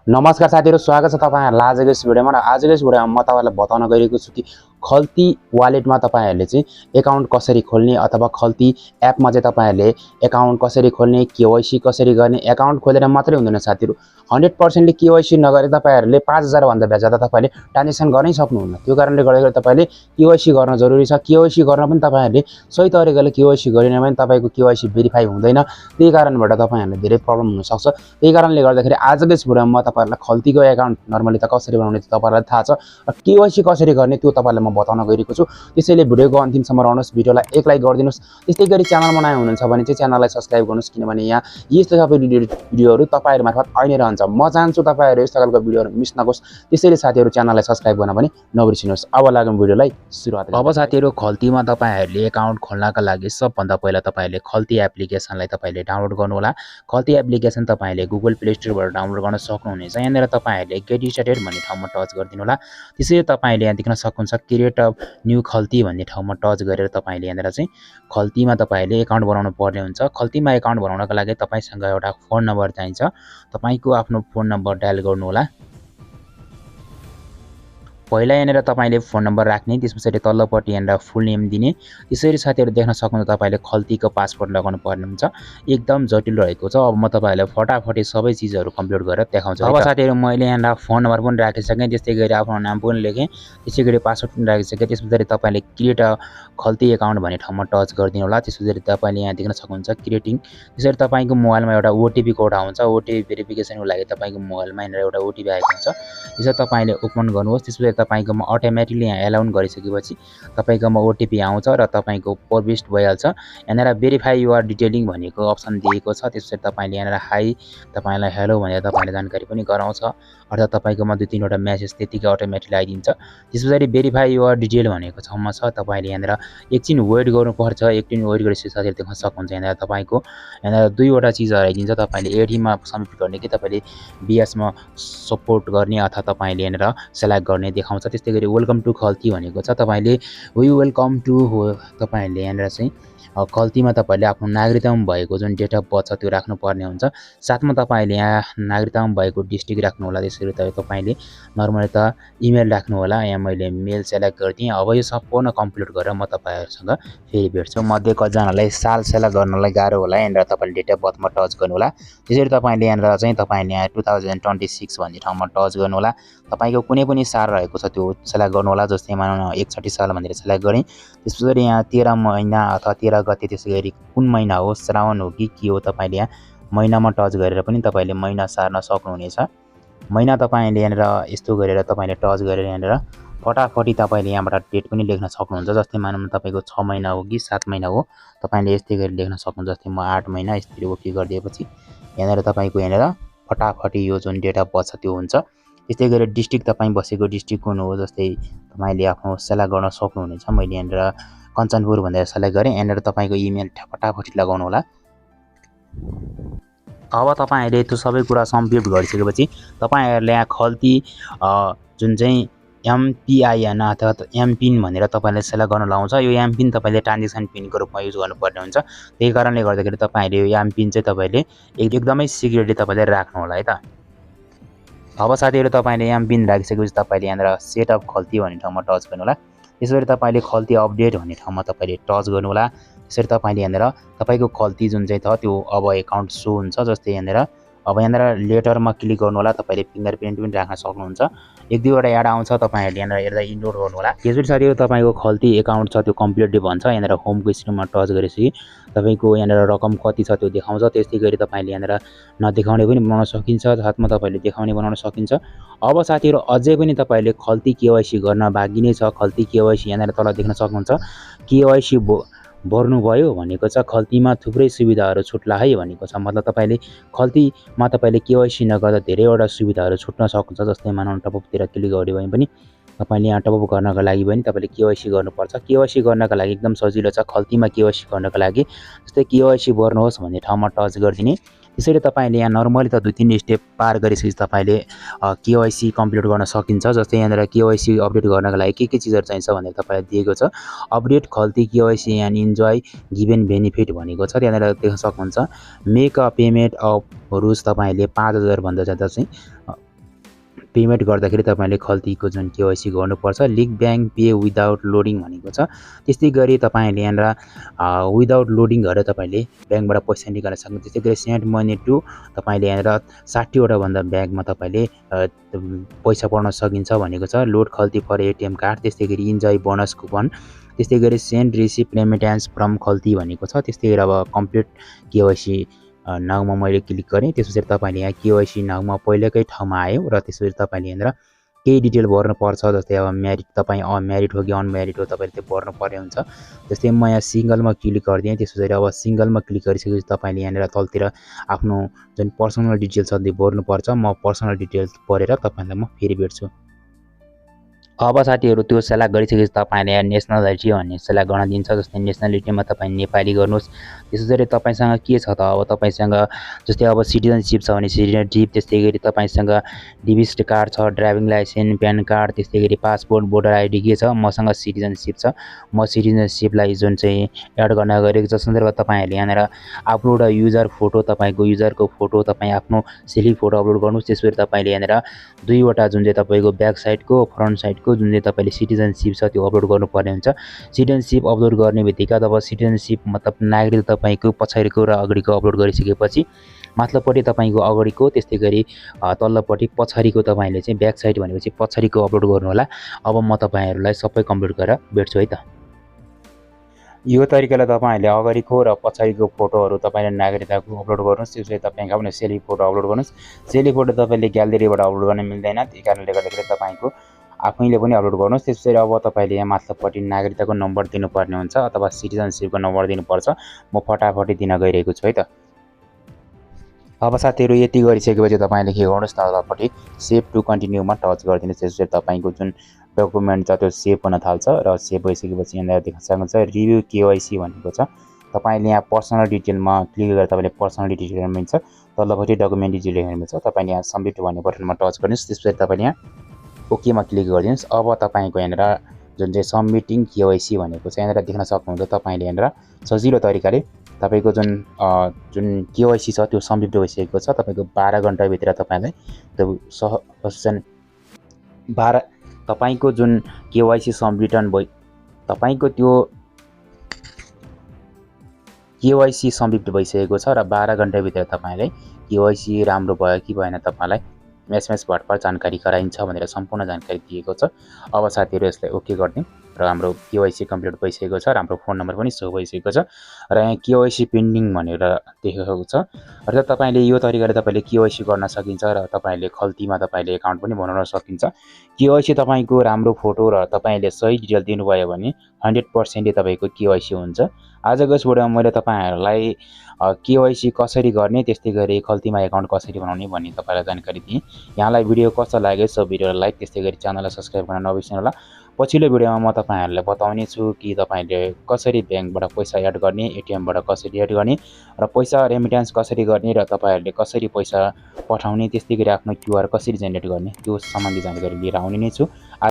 नमस्कार साथीहरु, स्वागत छ तपाईहरुलाई आजको यस भिडियोमा। र आजको यस भिडियोमा म तपाईहरुलाई बताउन गइरहेको छु कि खल्ती वालेटमा तपाईहरुले चाहिँ एकाउन्ट कसरी खोल्ने अथवा खल्ती एपमा चाहिँ तपाईहरुले एकाउन्ट कसरी खोल्ने, केवाईसी कसरी गर्ने। एकाउन्ट खोलेर मात्रै हुँदैन साथीहरु, 100% केवाईसी नगरे तपाईहरुले 5000 भन्दा ज्यादा तपाईले ट्रान्जेक्सन गर्नै सक्नुहुन्न। त्यो कारणले गर्दाखेरि तपाईले केवाईसी गर्न जरुरी छ। केवाईसी गर्न पनि तपाईहरुले सही तरिकाले केवाईसी गरिन भने तपाईको केवाईसी भेरिफाई हुँदैन। त्यही कारणबाट तपाईहरुले धेरै प्रब्लम हुन सक्छ। त्यही कारणले गर्दाखेरि आजको यस भिडियोमा म तपाईहरुलाई खल्तीको एकाउन्ट नर्मली त कसरी बनाउने तपाईहरुलाई थाहा छ, र केवाईसी कसरी गर्ने त्यो तपाईहरुलाई म बताउन गइरहेको छु। त्यसैले भिडियोको अन्तिमसम्म रहनुहोस्, भिडियोलाई एक लाइक गरिदिनुस्। त्यस्तै गरी च्यानलमा नयाँ हुनुहुन्छ भने चाहिँ च्यानललाई सब्स्क्राइब गर्नुस्, किनभने यहाँ यस्तो सबै भिडियोहरु तपाईहरु मार्फत आइनै रहन्छ। म चाहन्छु तपाईहरु यस्तो खालको भिडियोहरु मिस नगोस्। त्यसैले साथीहरु च्यानललाई सब्स्क्राइब गर्न पनि नबिर्सिनुस्। अब लागौँ भिडियोलाई सुरुवात गर्न। अब साथीहरु खल्तीमा तपाईहरुले एकाउन्ट खोल्नका लागि सबभन्दा पहिला तपाईहरुले खल्ती एप्लिकेसनलाई तपाईले डाउनलोड गर्नु होला। खल्ती एप्लिकेसन तपाईले गुगल प्ले स्टोरबाट डाउनलोड गर्न सक्नुहुनेछ। यहाँनिर तपाईहरुले गेट स्टार्टेड भन्ने ठाउँमा टच गरिदिनु होला। त्यसैले तपाईले यहाँ देख्न सक्नुहुन्छ क्रिएट अ न्यू खल्ती भन्ने ठाउँमा टच गरेर तपाईले यहाँनिर चाहिँ खल्तीमा तपाईले एकाउन्ट बनाउनु पर्ने हुन्छ। खल्तीमा एकाउन्ट बनाउनका लागि तपाईसँग एउटा फोन नम्बर चाहिन्छ। तपाईको आफ्नो फोन नम्बर डायल गर्नु होला। पहिला यहाँनिर तपाईले फोन नम्बर राख्ने, त्यसपछि तल्लोपट्टि यहाँनिर फुल नेम दिने। त्यसरी साथीहरु देख्न सक्नुहुन्छ तपाईले खल्तीको पासवर्ड लगाउनु पर्ने हुन्छ। एकदम जटिल रहेको छ। अब म तपाईहरुलाई फटाफट सबै चीजहरु कम्प्लिट गरेर देखाउँछु। अब साथीहरु मैले यहाँनिर फोन नम्बर पनि राखिसके, त्यस्तै गरी आफ्नो नाम पनि लेखे, त्यसै गरी पासवर्ड पनि राखिसके। त्यसपछि तपाईले क्रिएट अ खल्ती एकाउन्ट भन्ने ठाउँमा टच गरिदिनु होला। त्यसपछि तपाईले यहाँ देख्न सक्नुहुन्छ क्रिएटिङ। त्यसरी तपाईको मोबाइलमा एउटा ओटीपी कोड आउँछ। ओटीपी भेरिफिकेसनको लागि तपाईको मोबाइलमा यहाँनिर एउटा ओटीपी आएको हुन्छ। यसो तपाईले ओपन गर्नुहोस्। त्यसपछि तपाईकोमा अटोमेटिकली यहाँ एलाउन गरिसकेपछि तपाईकोमा ओटीपी आउँछ र तपाईको प्रविष्ट भइहाल्छ। यहाँनिर भेरिफाई युआर डिटेलिङ भनेको अप्सन दिएको छ। त्यसपछि तपाईले यहाँनिर हाई, तपाईलाई हेलो भनेर तपाईले जानकारी पनि गराउँछ। अर्थात् तपाईकोमा 2-3 वटा मेसेज त्यतिकै अटोमेटिकली आइदिन्छ। त्यसपछि भेरिफाई युआर डिटेल भनेको ठाउँमा छ। तपाईले यहाँनिर एकछिन वेट गर्नुपर्छ। एकछिन वेट गरेपछि साथीहरु देख्न सक्नुहुन्छ यहाँनिर तपाईको यहाँनिर 2 वटा चीजहरु आइदिन्छ। तपाईले एडीमा सबमिट गर्ने कि तपाईले बीएसमा सपोर्ट गर्ने अथवा तपाईले यहाँनिर सेलेक्ट गर्ने देखाउँछ। त्यस्तै गरी वेलकम टु खल्ती भनेको छ। तपाईले वी वेलकम टु हो, तपाईले यहाँनिर चाहिँ खल्तीमा तपाईले आफ्नो नागरिकतामा भएको जुन डेट अफ बर्थ छ त्यो राख्नुपर्ने हुन्छ। साथमा तपाईले यहाँ नागरिकतामा भएको डिस्ट्रिक्ट राख्नु होला। त्यसरी तपाईले नर्मली त इमेल राख्नु होला। यहाँ मैले मेल सेलेक्ट गर्दिए। अब यो सम्पूर्ण कम्प्लिट गरेर म तपाईहरुसँग फेरि भेट्छु। मध्ये कतिजनालाई साल सेलेक्ट गर्नलाई गाह्रो होला। यहाँनिर तपाईले डेट अफ बर्थमा टच गर्नु होला। त्यसरी तपाईले यहाँनिर चाहिँ तपाईले यहाँ 2026 भन्ने ठाउँमा टच गर्नु होला। तपाईको कुनै पनि साल रहेको छ त्यो सेलेक्ट गर्नु होला। जस्तै मानौँ 61 साल भनेर सेलेक्ट गरे। त्यसपछि यहाँ 13 महिना अथवा 13 गते, त्यसै गरी कुन महिना हो, श्रावण हो कि के हो, तपाईले यहाँ महिनामा टच गरेर पनि तपाईले महिना सार्न सक्नुहुनेछ। महिना तपाईले यहाँनिर यस्तो गरेर तपाईले टच गरेर यहाँनिर फटाफटी तपाईले यहाँबाट डेट पनि लेख्न सक्नुहुन्छ। जस्तै मानौँ तपाईको 6 महिना हो कि 7 महिना हो, तपाईले यस्तै गरी लेख्न सक्नुहुन्छ। जस्तै म 8 महिना यसरी ओके गरिदिएपछि यहाँनिर तपाईको यहाँनिर फटाफटी यो जुन डेट अफ बर्थ छ त्यो हुन्छ। त्यस्तै गरी डिस्ट्रिक्ट तपाई बसेको डिस्ट्रिक्ट कुन हो, जस्तै तपाईले आफ्नो सेलेक्ट गर्न सक्नुहुनेछ। मैले यहाँनिर कञ्चनपुर भनेर सेलेक्ट गरे। यहाँनिर तपाईको इमेल फटाफटी लगाउनु होला। अब तपाईहरुले त्यो सबै कुरा कम्प्लिट गरिसकेपछि तपाईहरुले यहाँ खल्ती जुन चाहिँ एमपिआईएन अथवा एमपिन भनेर तपाईले सेलेक्ट गर्न लाउँछ। यो एमपिन तपाईले ट्रान्जेक्सन पिनको रूपमा युज गर्नुपर्ने हुन्छ। त्यही कारणले गर्दाखेरि तपाईहरुले यो एमपिन चाहिँ तपाईले एकदमै सिक्रेटली तपाईले राख्नु होला है त। अब साथीहरु तपाईले एमपिन राखिसकेपछि तपाईले यहाँनिर सेट अप खल्ती भन्ने ठाउँमा टच गर्नु होला। त्यसरी तपाईले खल्ती अपडेट भन्ने ठाउँमा तपाईले टच गर्नु होला। त्यसरी तपाईले यहाँनिर तपाईको खल्ती जुन चाहिँ छ त्यो अब एकाउन्ट सो हुन्छ। जस्तै यहाँनिर अब यहाँनिर लेटरमा क्लिक गर्नु होला। तपाईले फिंगरप्रिन्ट पनि राख्न सक्नुहुन्छ। 1-2 वटा एड आउँछ, तपाईहरुले यहाँनिर हेर्दा इग्नोर गर्नु होला। त्यसपछि साथीहरु तपाईको खल्ती एकाउन्ट छ त्यो कम्प्लिटली भन्छ। यहाँनिर होमको स्क्रिनमा टच गरेपछि तपाईको यहाँनिर रकम कति छ त्यो देखाउँछ। त्यस्तै गरी तपाईले यहाँनिर नदेखाउने पनि बनाउन सकिन्छ, साथमा तपाईले देखाउने बनाउन सकिन्छ। अब साथीहरु अझै पनि तपाईले खल्ती केवाईसी गर्न बाँकी नै छ। खल्ती केवाईसी यहाँनिर तल देख्न सक्नुहुन्छ। केवाईसी भर्नु भयो भनेको छ खल्तीमा थुप्रै सुविधाहरु छुट्ला है भनेको छ। मतलब तपाईले खल्तीमा तपाईले केवाईसी नगर्दा धेरैवटा सुविधाहरु छुट्न सक्नुहुन्छ। जस्तै मानौँ टपअपतिर क्लिक गर्यो भने पनि तपाईले यहाँ टपअप गर्नका लागि पनि तपाईले केवाईसी गर्नुपर्छ। केवाईसी गर्नका लागि एकदम सजिलो छ। खल्तीमा केवाईसी गर्नका लागि जस्तै केवाईसी भर्नुहोस् भन्ने ठाउँमा टच गरिदिने। त्यसैले तपाईले यहाँ नर्मली त 2-3 स्टेप पार गरेपछि तपाईले केवाईसी कम्प्लिट गर्न सकिन्छ। जस्तै यहाँनिर केवाईसी अपडेट गर्नका लागि के चीजहरु चाहिन्छ भनेर तपाईलाई दिएको छ। Update Khalti KYC and enjoy given benefit भनेको छ। त्यहाँनिर देख्न सक्नुहुन्छ। मेक अ पेमेन्ट अफ रुज तपाईले 5000 भन्दा ज्यादा चाहिँ पेमेन्ट गर्दाखेरि तपाईले खल्तीको जुन KYC गर्नुपर्छ। Link bank pay without loading भनेको छ। त्यस्तै गरी तपाईले यहाँनिर विदाउट लोडिङ गरेर तपाईले बैंकबाट पैसा निकाल्न सक्नुहुन्छ। त्यस्तै गरी सेन्ड मनी टु तपाईले यहाँनिर 60 वटा भन्दा बैंकमा तपाईले पैसा पठाउन सकिन्छ भनेको छ। Load Khalti for ATM card, त्यस्तै गरी इन्जोय बोनस कुपन, त्यस्तै गरी send receive remittance from Khalti भनेको छ। त्यस्तै गरी अब कम्प्लिट KYC नाउमा मैले क्लिक गरेँ। त्यसपछि तपाईले यहाँ KYC नाउमा पहिलेकै ठाउँमा आयो र त्यसपछि तपाईले यहाँनिर केही डिटेल भर्नुपर्छ। जस्तै अब म्यारिड, तपाईँ अनम्यारिड हो कि अनम्यारिड हो तपाईले त्यो भर्नुपर्ने हुन्छ। जस्तै म यहाँ सिंगलमा क्लिक गरिदिएँ। त्यसपछि अब सिंगलमा क्लिक गरिसकेपछि तपाईले यहाँनिर तलतिर आफ्नो जुन पर्सनल डिटेल्स छ त्यो भर्नुपर्छ। म पर्सनल डिटेल्स भरेर तपाईलाई म फेरि भेट्छु। अब साथीहरु त्यो सेलेक्ट गरिसकेपछि तपाईले यहाँ नेसनलिटी भन्ने सेलेक्ट गर्न दिन्छ। जस्तै नेसनलिटीमा तपाई नेपाली गर्नुस्। त्यसैगरी तपाईसँग के छ त, अब तपाईसँग जस्तै अब सिटिजनशिप छ भने सिटिजनशिप, त्यस्तै गरी तपाईसँग डिभिस्ट कार्ड छ, ड्राइभिङ लाइसेन्स, प्यान कार्ड, त्यस्तै गरी पासपोर्ट, भोटर आइडी के छ। मसँग सिटिजनशिप छ। म सिटिजनशिपलाई जुन चाहिँ एड गर्न गएको छ। सन्दर्भ तपाईहरुले यहाँनिर अपलोड युजर फोटो, तपाईको युजरको फोटो, तपाई आफ्नो सेल्फी फोटो अपलोड गर्नुस्। त्यसपछि तपाईले यहाँनिर दुईवटा जुन चाहिँ तपाईको ब्याक साइडको फ्रन्ट साइडको जुन चाहिँ तपाईले सिटिजनशिप छ त्यो अपलोड गर्नुपर्ने हुन्छ। सिटिजनशिप अपलोड गर्ने बित्तिकै अब सिटिजनशिप मतलब नागरिक तपाईको पछाडिको र अगाडिको अपलोड गरिसकेपछि माथिल्लोपट्टि तपाईको अगाडिको, त्यस्तै गरी तल्लोपट्टि पछाडिको तपाईले चाहिँ ब्याक साइड भनेपछि पछाडिको अपलोड गर्नु होला। अब म तपाईहरुलाई सबै कम्प्लिट गरेर भेट्छु है त। यो तरिकाले तपाईहरुले अगाडिको र पछाडिको फोटोहरु तपाईले नागरिकताको अपलोड गर्नुस्। त्यसपछि तपाईको आफ्नो सेल्फी फोटो अपलोड गर्नुस्। सेल्फी फोटो तपाईले ग्यालेरीबाट अपलोड गर्न मिल्दैन। त्यही कारणले गर्दाखेरि तपाईको आफैले पनि अपलोड गर्नुस्। त्यसपछि अब तपाईले यहाँ माथिल्लोपट्टि नागरिकताको नम्बर दिनुपर्ने हुन्छ अथवा सिटिजनशिपको नम्बर दिनुपर्छ। म फटाफट दिन गइरहेको छु है त। अब साथीहरु यति गरिसकेपछि तपाईले के गर्नुस् त, तलपट्टि सेभ टु कन्टिन्यूमा टच गरिदिनुस्। त्यसपछि तपाईको जुन डकुमेन्ट छ त्यो सेभ हुन थाल्छ र सेभ भइसकेपछि यहाँ देख्न सक्नुहुन्छ रिभ्यू KYC भनेको छ। तपाईले यहाँ पर्सनल डिटेलमा क्लिक गरेर तपाईले पर्सनल डिटेल हेर्न मिल्छ। तल्लोपट्टि डकुमेन्ट डिटेल हेर्न मिल्छ। तपाईले यहाँ सबमिट भन्ने बटनमा टच गर्नुस्। त्यसपछि तपाईले यहाँ ओकेमा क्लिक गरिदिनुस्। अब तपाईको यहाँनिर जुन चाहिँ सबमिटिङ KYC भनेको छ यहाँनिर देख्न सक्नुहुन्छ। तपाईले यहाँनिर सजिलो तरिकाले तपाईको जुन KYC छ त्यो सबमिट भइसकेको छ। तपाईको 12 घण्टा भित्र तपाईलाई त्यो तपाईको जुन KYC सबमिटन भइ तपाईको त्यो KYC सबमिट भइसकेको छ र 12 घण्टा भित्र तपाईलाई KYC राम्रो भयो कि भएन तपाईलाई SMS मार्फत जानकारी गराइन्छ भनेर सम्पूर्ण जानकारी दिएको छ। अब साथीहरु यसलाई ओके गर्दियौ र हाम्रो KYC कम्प्लिट भइसकेको छ र हाम्रो फोन नम्बर पनि सो भइसकेको छ र यहाँ KYC पेन्डिङ भनेर देखेको छ। र तपाईले यो तरिकाले तपाईले KYC गर्न सकिन्छ र तपाईले खल्तीमा तपाईले अकाउन्ट पनि बनाउन सकिन्छ। KYC तपाईको राम्रो फोटो र तपाईले सही डिटेल दिनुभयो भने 100% तपाईको KYC हुन्छ। आजको यस भिडियोमा मैले तपाईहरुलाई KYC कसरी गर्ने, त्यस्तै गरी खल्तीमा अकाउन्ट कसरी बनाउने भन्ने तपाईलाई जानकारी दिएँ। यहाँलाई भिडियो कस्तो लाग्यो सो भिडियोलाई लाइक, त्यस्तै गरी च्यानललाई सब्स्क्राइब गर्न नबिर्सनु होला। पछिल्लो भिडियोमा म तपाईहरुलाई बताउने छु कि तपाईले कसरी बैंकबाट पैसा एड गर्ने, ATMबाट कसरी एड गर्ने र पैसा रेमिट्यान्स कसरी गर्ने र तपाईहरुले कसरी पैसा पठाउने, त्यस्तै गरी आफ्नो QR कसरी जेनेरेट गर्ने त्यो सम्बन्धी जानकारी लिएर आउने नै छु।